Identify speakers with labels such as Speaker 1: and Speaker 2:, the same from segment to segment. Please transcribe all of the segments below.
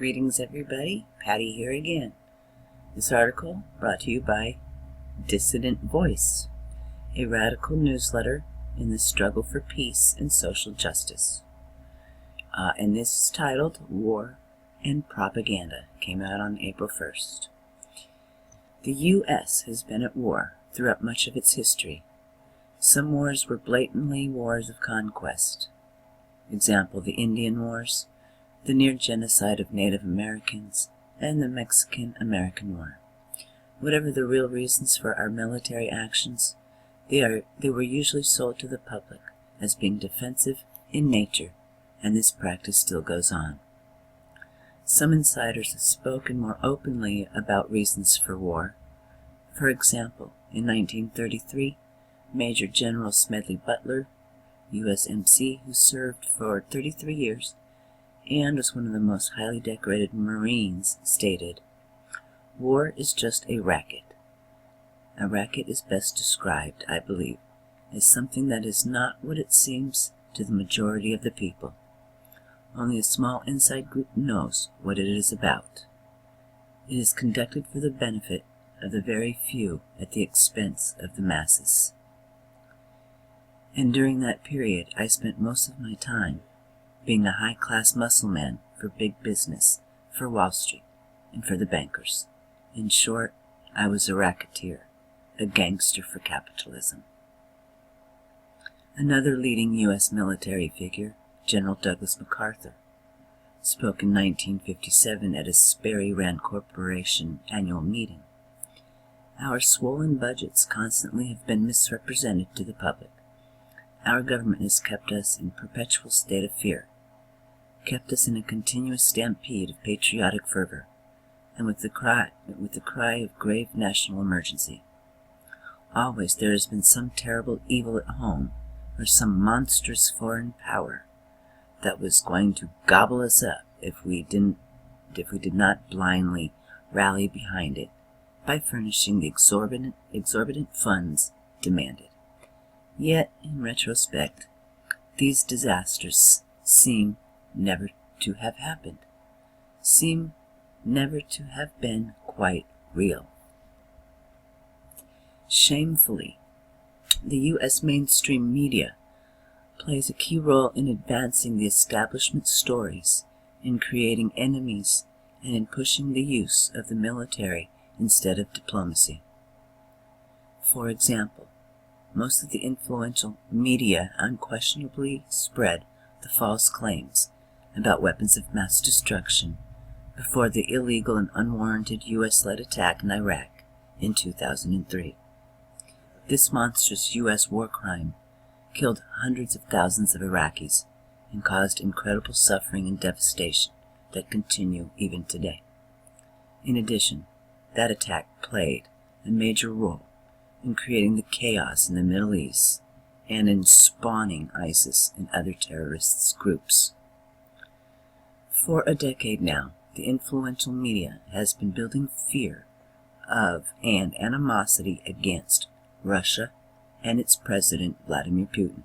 Speaker 1: Greetings everybody, Patty here again. This article brought to you by Dissident Voice, a radical newsletter in the struggle for peace and social justice. And this is titled War and Propaganda. Came out on April 1st. The U.S. has been at war throughout much of its history. Some wars were blatantly wars of conquest. Example, the Indian Wars, the near genocide of Native Americans, and the Mexican-American War. Whatever the real reasons for our military actions, they were usually sold to the public as being defensive in nature, and this practice still goes on. Some insiders have spoken more openly about reasons for war. For example, in 1933, Major General Smedley Butler, USMC, who served for 33 years and was one of the most highly decorated Marines, stated, "War is just a racket. A racket is best described, I believe, as something that is not what it seems to the majority of the people. Only a small inside group knows what it is about. It is conducted for the benefit of the very few at the expense of the masses. And during that period, I spent most of my time being a high-class muscle man for big business, for Wall Street, and for the bankers. In short, I was a racketeer, a gangster for capitalism." Another leading U.S. military figure, General Douglas MacArthur, spoke in 1957 at a Sperry Rand Corporation annual meeting. "Our swollen budgets constantly have been misrepresented to the public. Our government has kept us in perpetual state of fear, kept us in a continuous stampede of patriotic fervor, and with the cry of grave national emergency. Always there has been some terrible evil at home, or some monstrous foreign power that was going to gobble us up if we did not blindly rally behind it by furnishing the exorbitant funds demanded. Yet, in retrospect, these disasters seem never to have happened, seem never to have been quite real. Shamefully, the U.S. mainstream media plays a key role in advancing the establishment stories, in creating enemies, and in pushing the use of the military instead of diplomacy. For example, most of the influential media unquestionably spread the false claims about weapons of mass destruction before the illegal and unwarranted U.S.-led attack in Iraq in 2003. This monstrous U.S. war crime killed hundreds of thousands of Iraqis and caused incredible suffering and devastation that continue even today. In addition, that attack played a major role in creating the chaos in the Middle East and in spawning ISIS and other terrorist groups. For a decade now, the influential media has been building fear of and animosity against Russia and its president, Vladimir Putin.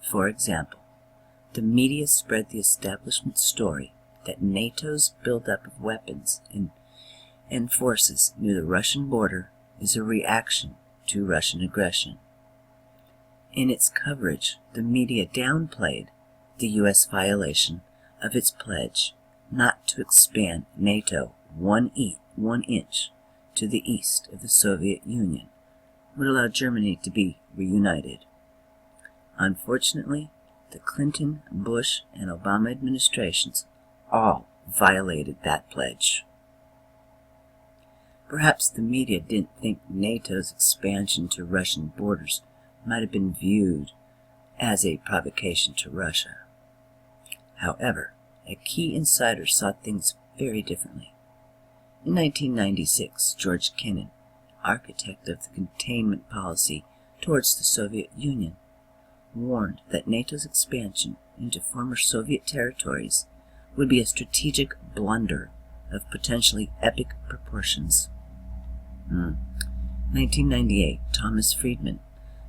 Speaker 1: For example, the media spread the establishment story that NATO's buildup of weapons and forces near the Russian border is a reaction to Russian aggression. In its coverage, the media downplayed the U.S. violation of its pledge not to expand NATO one inch to the east of the Soviet Union would allow Germany to be reunited. Unfortunately, the Clinton, Bush, and Obama administrations all violated that pledge. Perhaps the media didn't think NATO's expansion to Russian borders might have been viewed as a provocation to Russia. However, a key insider saw things very differently. In 1996, George Kennan, architect of the containment policy towards the Soviet Union, warned that NATO's expansion into former Soviet territories would be a strategic blunder of potentially epic proportions. 1998, Thomas Friedman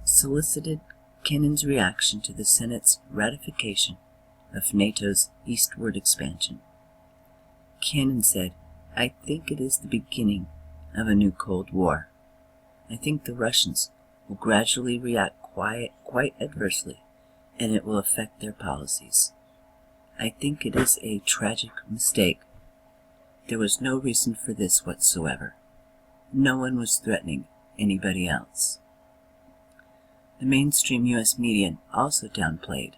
Speaker 1: solicited Kennan's reaction to the Senate's ratification of NATO's eastward expansion. Cannon said, "I think it is the beginning of a new Cold War. I think the Russians will gradually react quite adversely, and it will affect their policies. I think it is a tragic mistake. There was no reason for this whatsoever. No one was threatening anybody else." The mainstream U.S. media also downplayed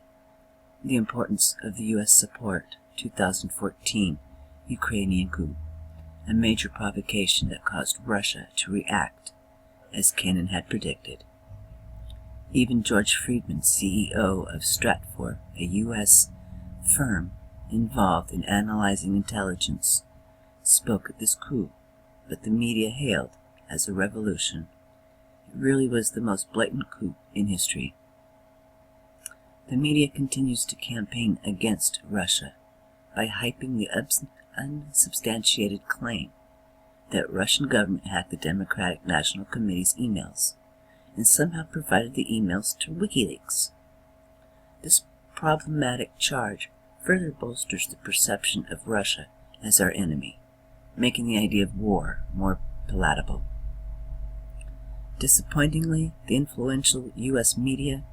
Speaker 1: the importance of the U.S. support 2014 Ukrainian coup, a major provocation that caused Russia to react as Cannon had predicted. Even George Friedman, CEO of Stratfor, a U.S. firm involved in analyzing intelligence, spoke at this coup, but the media hailed as a revolution. It really was the most blatant coup in history. The media continues to campaign against Russia by hyping the unsubstantiated claim that Russian government hacked the Democratic National Committee's emails and somehow provided the emails to WikiLeaks. This problematic charge further bolsters the perception of Russia as our enemy, making the idea of war more palatable. Disappointingly, the influential U.S. media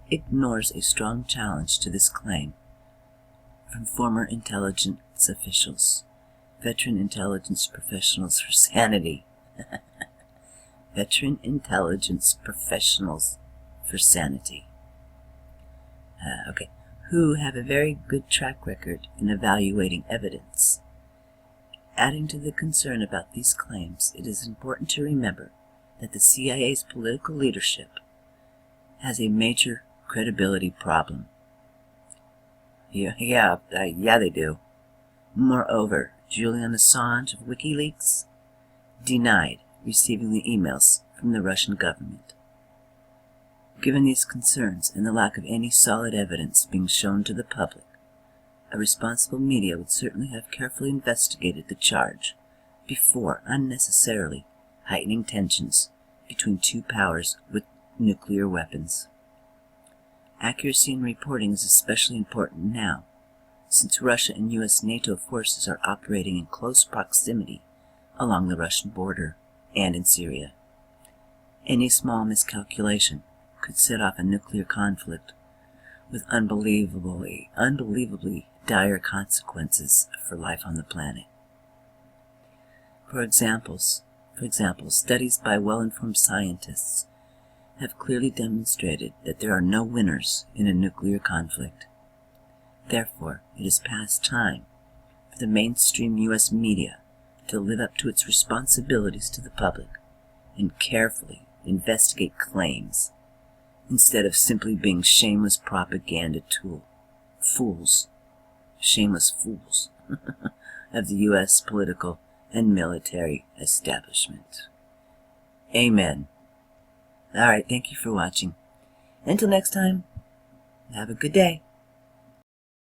Speaker 1: ignores a strong challenge to this claim from former intelligence officials, veteran intelligence professionals for sanity. Veteran intelligence professionals for sanity. Who have a very good track record in evaluating evidence. Adding to the concern about these claims, it is important to remember that the CIA's political leadership has a major credibility problem. Yeah, they do. Moreover, Julian Assange of WikiLeaks denied receiving the emails from the Russian government. Given these concerns and the lack of any solid evidence being shown to the public, a responsible media would certainly have carefully investigated the charge before unnecessarily heightening tensions between two powers with nuclear weapons. Accuracy in reporting is especially important now, since Russia and U.S. NATO forces are operating in close proximity along the Russian border and in Syria. Any small miscalculation could set off a nuclear conflict with unbelievably dire consequences for life on the planet. For example, studies by well-informed scientists have clearly demonstrated that there are no winners in a nuclear conflict. Therefore, it is past time for the mainstream U.S. media to live up to its responsibilities to the public and carefully investigate claims instead of simply being shameless propaganda shameless fools of the U.S. political and military establishment. Amen. Alright, thank you for watching. Until next time, have a good day.